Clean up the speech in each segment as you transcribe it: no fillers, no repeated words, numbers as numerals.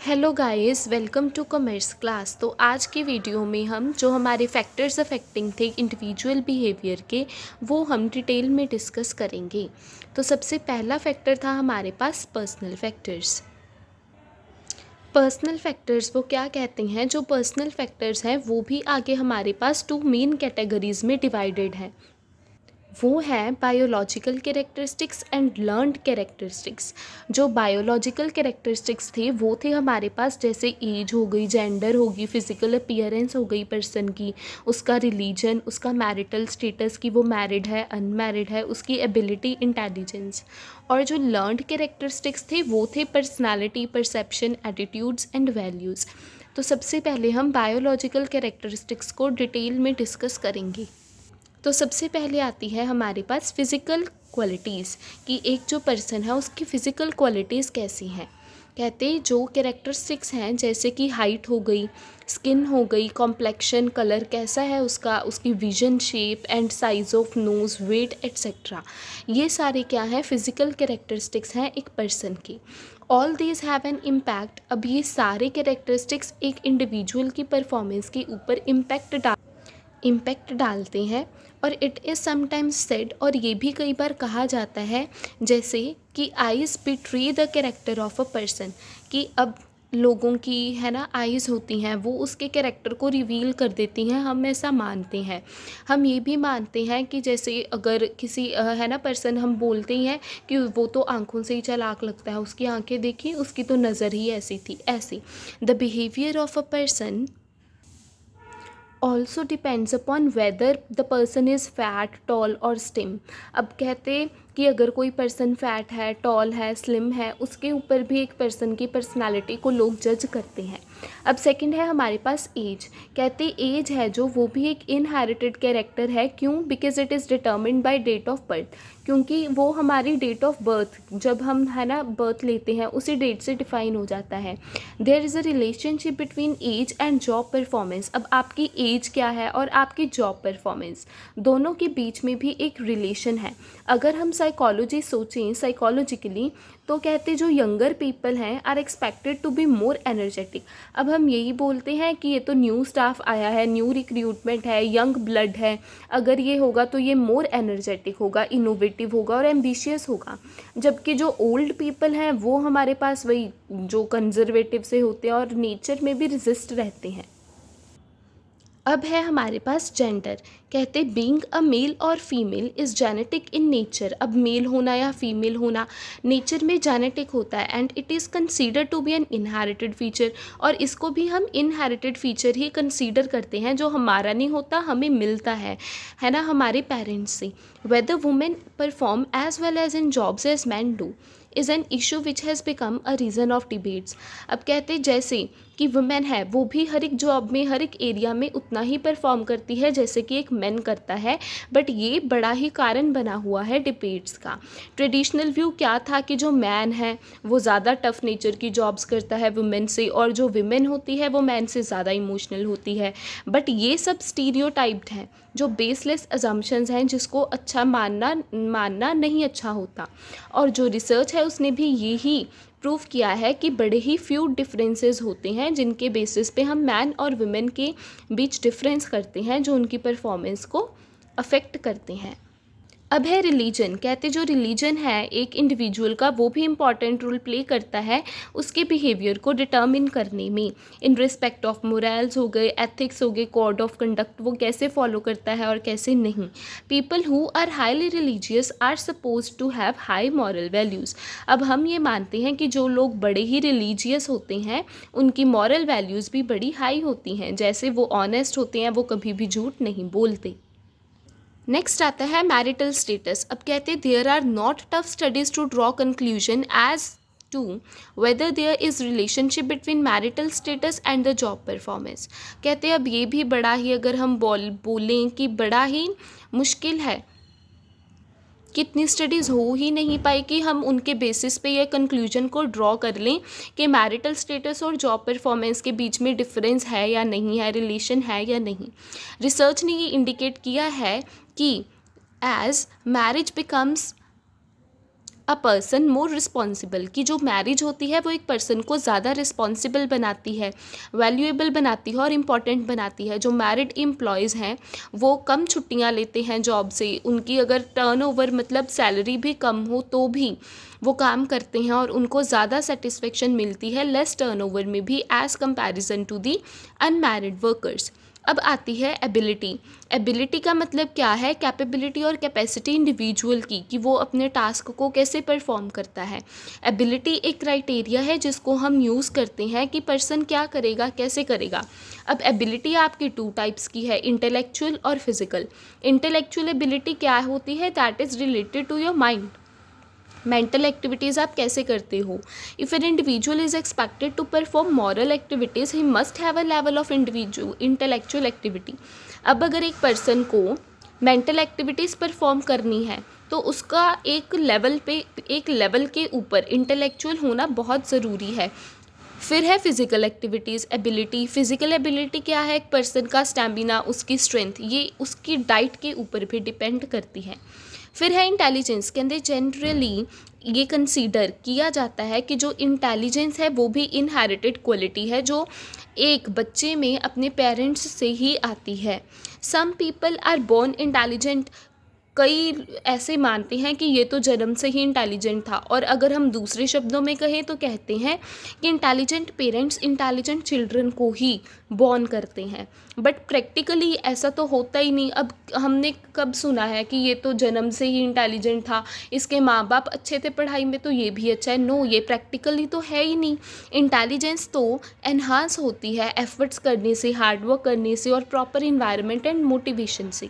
Hello guys, welcome to commerce class. तो आज की वीडियो में हम जो हमारे फैक्टर्स अफेक्टिंग थे इंडिविजुअल बिहेवियर के, वो हम डिटेल में डिस्कस करेंगे। तो सबसे पहला फैक्टर था हमारे पास पर्सनल फैक्टर्स। पर्सनल फैक्टर्स वो क्या कहते हैं? जो पर्सनल फैक्टर्स हैं वो भी आगे हमारे पास टू मेन कैटेगरीज में डिवाइडेड है। वो है biological characteristics and learned characteristics. जो बायोलॉजिकल कैरेक्टरिस्टिक्स थे वो थे हमारे पास, जैसे एज हो गई, जेंडर होगी, फिजिकल अपीयरेंस हो गई पर्सन की, उसका रिलीजन, उसका मैरिटल स्टेटस कि वो मैरिड है अनमैरिड है, उसकी एबिलिटी, इंटेलिजेंस। और जो लर्नड कैरेक्टरिस्टिक्स थे वो थे personality, perception, attitudes and values. तो सबसे पहले हम बायोलॉजिकल कैरेक्टरिस्टिक्स को डिटेल में डिस्कस करेंगे। तो सबसे पहले आती है हमारे पास फिज़िकल क्वालिटीज़ कि एक जो पर्सन है उसकी फ़िज़िकल क्वालिटीज़ कैसी हैं। कहते जो कैरेक्टरिस्टिक्स हैं, जैसे कि हाइट हो गई, स्किन हो गई, कॉम्प्लेक्शन, कलर कैसा है उसका, उसकी vision, shape and size of nose, weight etcetera, ये सारे क्या हैं? फिज़िकल कैरेक्टरिस्टिक्स हैं एक पर्सन की। All these have an impact. अब ये सारे कैरेक्टरिस्टिक्स एक इंडिविजुअल की परफॉर्मेंस के ऊपर इम्पैक्ट डालते हैं। और इट इज़ समटाइम्स सेड, और ये भी कई बार कहा जाता है, जैसे कि eyes betray the character of a person, कि अब लोगों की है ना आइज़ होती हैं, वो उसके कैरेक्टर को रिवील कर देती हैं। हम ऐसा मानते हैं। हम ये भी मानते हैं कि जैसे अगर किसी है ना पर्सन, हम बोलते ही हैं कि वो तो आंखों से ही चालाक लगता है, उसकी आंखें देखी, उसकी तो नज़र ही ऐसी थी। ऐसी the behaviour of a person also depends upon whether the person is fat, tall और स्लिम। अब कहते कि अगर कोई पर्सन फैट है, टॉल है, स्लिम है, उसके ऊपर भी एक पर्सन की पर्सनालिटी को लोग जज करते हैं। अब सेकंड है हमारे पास एज। कहते एज है जो, वो भी एक इनहेरिटेड कैरेक्टर है। क्यों? Because it is determined by date of birth, क्योंकि वो हमारी डेट ऑफ बर्थ, जब हम है ना बर्थ लेते हैं उसी डेट से डिफाइन हो जाता है। There is a relationship between age and job performance. अब आपकी एज क्या है और आपकी जॉब परफॉर्मेंस, दोनों के बीच में भी एक रिलेशन है। अगर हम साइकोलॉजी सोचें साइकोलॉजिकली, तो कहते जो यंगर पीपल हैं are expected to be more energetic. अब हम यही बोलते हैं कि ये तो न्यू स्टाफ आया है, न्यू रिक्रूटमेंट है, यंग ब्लड है, अगर ये होगा तो ये मोर एनर्जेटिक होगा, इनोवेटिव होगा और एम्बिशियस होगा। जबकि जो ओल्ड पीपल हैं वो हमारे पास वही जो कंजर्वेटिव से होते हैं और नेचर में भी रेजिस्ट रहते हैं। अब है हमारे पास जेंडर। कहते बीइंग अ मेल और female is genetic in nature. अब मेल होना या फीमेल होना नेचर में जेनेटिक होता है, and it is consider to be an inherited feature. और इसको भी हम इनहेरिटेड फीचर ही कंसीडर करते हैं, जो हमारा नहीं होता, हमें मिलता है ना, हमारे पेरेंट्स से। Whether women perform as well as in jobs as man do is an issue which has become a reason of debates. अब कहते जैसे कि वुमेन है वो भी हर एक जॉब में, हर एक एरिया में उतना ही परफॉर्म करती है जैसे कि एक मैन करता है, बट ये बड़ा ही कारण बना हुआ है डिबेट्स का। ट्रेडिशनल व्यू क्या था कि जो मैन है वो ज़्यादा टफ नेचर की जॉब्स करता है वुमेन से, और जो विमेन होती है वो मैन से ज़्यादा इमोशनल होती है। बट ये सब स्टीरियोटाइप्ड हैं, जो बेसलेस अजम्पशंस हैं, जिसको अच्छा मानना नहीं अच्छा होता। और जो रिसर्च है उसने भी यही प्रूव किया है कि बड़े ही फ्यू डिफरेंसेस होते हैं जिनके बेसिस पे हम मैन और वुमेन के बीच डिफरेंस करते हैं, जो उनकी परफॉर्मेंस को अफेक्ट करते हैं। अब है रिलीजन। कहते जो रिलीजन है एक इंडिविजुअल का, वो भी इम्पॉर्टेंट रोल प्ले करता है उसके बिहेवियर को डिटर्मिन करने में, इन रिस्पेक्ट ऑफ मोरल्स हो गए, एथिक्स हो गए, कोड ऑफ कंडक्ट वो कैसे फॉलो करता है और कैसे नहीं। People who are highly religious are suppose to have high moral values. अब हम ये मानते हैं कि जो लोग बड़े ही रिलीजियस होते हैं उनकी मॉरल वैल्यूज़ भी बड़ी हाई होती हैं, जैसे वो ऑनेस्ट होते हैं, वो कभी भी झूठ नहीं बोलते। नेक्स्ट आता है मैरिटल स्टेटस। अब कहते there are not tough studies to draw conclusion as to whether there is relationship between marital status and the job performance. कहते अब ये भी बड़ा ही, अगर हम बोलें कि बड़ा ही मुश्किल है, कितनी स्टडीज़ हो ही नहीं पाई कि हम उनके बेसिस पे ये कंक्लूजन को ड्रॉ कर लें कि मैरिटल स्टेटस और जॉब परफॉर्मेंस के बीच में डिफरेंस है या नहीं है, रिलेशन है या नहीं। रिसर्च ने ये इंडिकेट किया है कि as marriage becomes a person more responsible, कि जो मैरिज होती है वो एक पर्सन को ज़्यादा रिस्पॉन्सिबल बनाती है, वैल्यूएबल बनाती है और इम्पॉर्टेंट बनाती है। जो मैरिड एम्प्लॉयज़ हैं वो कम छुट्टियां लेते हैं जॉब से, उनकी अगर टर्नओवर मतलब सैलरी भी कम हो तो भी वो काम करते हैं और उनको ज़्यादा सेटिस्फेक्शन मिलती है लेस टर्नओवर में भी as comparison to the unmarried workers. अब आती है एबिलिटी। एबिलिटी का मतलब क्या है? कैपेबिलिटी और कैपेसिटी इंडिविजुअल की, कि वो अपने टास्क को कैसे परफॉर्म करता है। एबिलिटी एक क्राइटेरिया है जिसको हम यूज़ करते हैं कि पर्सन क्या करेगा, कैसे करेगा। अब एबिलिटी आपकी 2 टाइप्स की है, इंटेलेक्चुअल और फिजिकल। इंटेलेक्चुअल एबिलिटी क्या होती है? That is related to your mind. Mental activities आप कैसे करते हो। If an individual is expected to perform moral activities he must have a level of intellectual activity. अब अगर एक पर्सन को मेंटल एक्टिविटीज़ परफॉर्म करनी है तो उसका एक लेवल के ऊपर इंटेलेक्चुअल होना बहुत ज़रूरी है। फिर है physical activities ability. Physical ability क्या है? एक पर्सन का स्टैमिना, उसकी स्ट्रेंथ, ये उसकी डाइट के ऊपर भी डिपेंड करती है। फिर है इंटेलिजेंस। कहते जनरली ये कंसीडर किया जाता है कि जो इंटेलिजेंस है वो भी इनहेरिटेड क्वालिटी है जो एक बच्चे में अपने पेरेंट्स से ही आती है। Some people are born intelligent. कई ऐसे मानते हैं कि ये तो जन्म से ही इंटेलिजेंट था, और अगर हम दूसरे शब्दों में कहें तो कहते हैं कि इंटेलिजेंट पेरेंट्स इंटेलिजेंट चिल्ड्रन को ही बॉर्न करते हैं। बट प्रैक्टिकली ऐसा तो होता ही नहीं। अब हमने कब सुना है कि ये तो जन्म से ही इंटेलिजेंट था, इसके माँ बाप अच्छे थे पढ़ाई में तो ये भी अच्छा है। नो, ये प्रैक्टिकली तो है ही नहीं। इंटेलिजेंस तो एनहांस होती है एफर्ट्स करने से, हार्डवर्क करने से और प्रॉपर इन्वायरमेंट एंड मोटिवेशन से।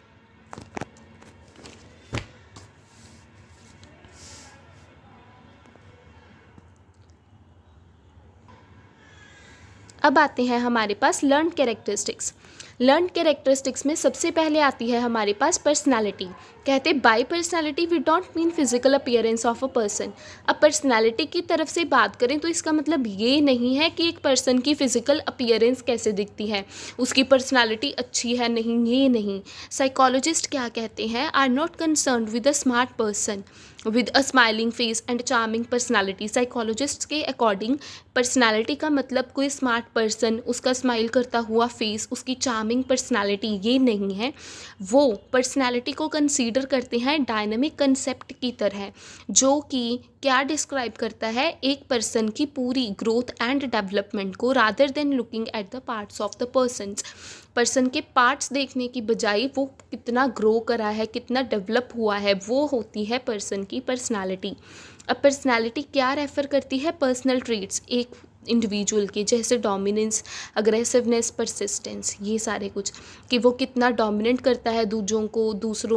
अब आते हैं हमारे पास लर्न कैरेक्टरिस्टिक्स। लर्न कैरेक्टरिस्टिक्स में सबसे पहले आती है हमारे पास पर्सनालिटी। कहते by personality we don't mean physical appearance of a person. अब पर्सनालिटी की तरफ से बात करें तो इसका मतलब ये नहीं है कि एक पर्सन की फ़िज़िकल अपीयरेंस कैसे दिखती है, उसकी पर्सनालिटी अच्छी है, नहीं, ये नहीं। साइकोलॉजिस्ट क्या कहते हैं? Are not concerned with a smart person with a smiling face and charming personality. Psychologist के अकॉर्डिंग पर्सनालिटी का मतलब कोई स्मार्ट पर्सन, उसका स्माइल करता हुआ फेस, उसकी चार्मिंग पर्सनालिटी, ये नहीं है। वो पर्सनालिटी को कंसीडर करते हैं डायनामिक कंसेप्ट की तरह, जो कि क्या डिस्क्राइब करता है? एक पर्सन की पूरी ग्रोथ एंड डेवलपमेंट को, rather than looking at the parts of the persons. Person के पार्ट्स देखने की बजाय वो कितना ग्रो करा है, कितना डेवलप हुआ है, वो होती है पर्सन की पर्सनालिटी। अब पर्सनालिटी क्या रेफ़र करती है? पर्सनल ट्रेट्स एक इंडिविजुअल के, जैसे डोमिनेंस, अग्रेसिवनेस, परसिस्टेंस, ये सारे कुछ, कि वो कितना डोमिनेट करता है दूसरों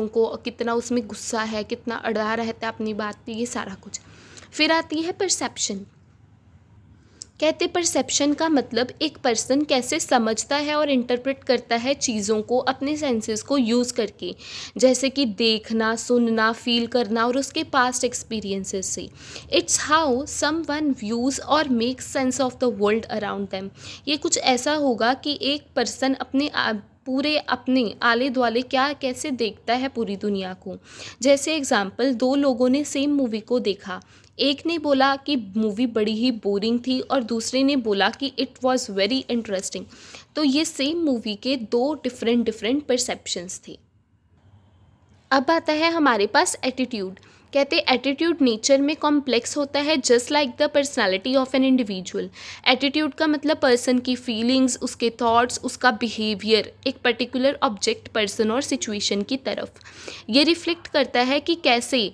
को, कितना उसमें गुस्सा है, कितना अड़ा रहता है अपनी बात पे, ये सारा कुछ। फिर आती है परसेप्शन। कहते परसेप्शन का मतलब एक पर्सन कैसे समझता है और इंटरप्रेट करता है चीज़ों को अपने सेंसेस को यूज़ करके, जैसे कि देखना, सुनना, फील करना और उसके पास्ट एक्सपीरियंसेस से। इट्स हाउ समवन व्यूज़ और makes sense of the world around them. ये कुछ ऐसा होगा कि एक पर्सन पूरे अपने आले दुआले क्या कैसे देखता है पूरी दुनिया को। जैसे एग्जाम्पल, 2 लोगों ने सेम मूवी को देखा, एक ने बोला कि मूवी बड़ी ही बोरिंग थी और दूसरे ने बोला कि इट वाज वेरी इंटरेस्टिंग। तो ये सेम मूवी के 2 डिफरेंट परसेप्शंस थे। अब आता है हमारे पास एटीट्यूड। कहते एटीट्यूड नेचर में कॉम्प्लेक्स होता है, just like the personality of an individual. Attitude का मतलब पर्सन की फीलिंग्स, उसके थॉट्स, उसका बिहेवियर एक पर्टिकुलर ऑब्जेक्ट, पर्सन और सिचुएशन की तरफ। ये रिफ्लेक्ट करता है कि कैसे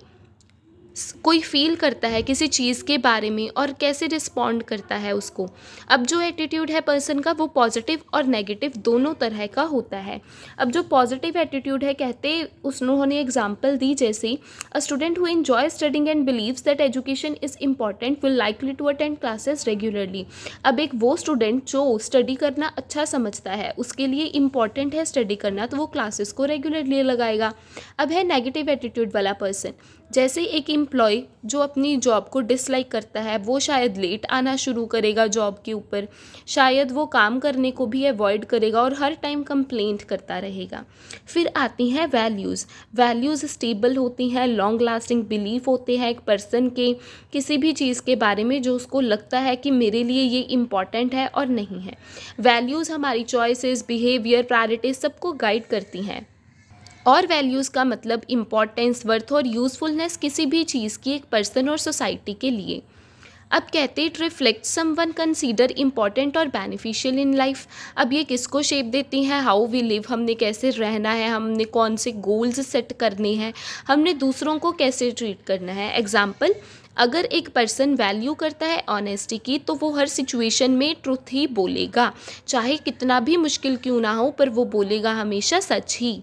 कोई फील करता है किसी चीज़ के बारे में और कैसे रिस्पॉन्ड करता है उसको। अब जो एटीट्यूड है पर्सन का, वो पॉजिटिव और नेगेटिव दोनों तरह का होता है। अब जो पॉजिटिव एटीट्यूड है, कहते उन्होंने एग्जांपल दी, जैसे a student who enjoy studying and believes that education is important will likely to attend classes regularly. अब एक वो स्टूडेंट जो स्टडी करना अच्छा समझता है, उसके लिए इम्पॉर्टेंट है स्टडी करना, तो वो क्लासेस को रेगुलरली लगाएगा। अब है नेगेटिव एटीट्यूड वाला पर्सन। जैसे एक एम्प्लॉय जो अपनी जॉब को डिसलाइक करता है वो शायद लेट आना शुरू करेगा जॉब के ऊपर, शायद वो काम करने को भी अवॉइड करेगा और हर टाइम कंप्लेंट करता रहेगा। फिर आती हैं वैल्यूज़। वैल्यूज़ स्टेबल होती हैं, लॉन्ग लास्टिंग बिलीफ होते हैं एक पर्सन के किसी भी चीज़ के बारे में जो उसको लगता है कि मेरे लिए ये इम्पॉर्टेंट है और नहीं है। वैल्यूज़ हमारी चॉइसेस, बिहेवियर, प्रायोरिटीज सबको गाइड करती हैं। और वैल्यूज़ का मतलब इम्पॉर्टेंस, वर्थ और यूज़फुलनेस किसी भी चीज़ की एक पर्सन और सोसाइटी के लिए। अब कहते it reflect someone consider important और बेनिफिशियल इन लाइफ। अब ये किसको शेप देती हैं, हाउ वी लिव, हमने कैसे रहना है, हमने कौन से गोल्स सेट करने हैं, हमने दूसरों को कैसे ट्रीट करना है। एग्जाम्पल, अगर एक पर्सन वैल्यू करता है ऑनेस्टी की तो वो हर सिचुएशन में ट्रुथ ही बोलेगा, चाहे कितना भी मुश्किल क्यों ना हो, पर वो बोलेगा हमेशा सच ही।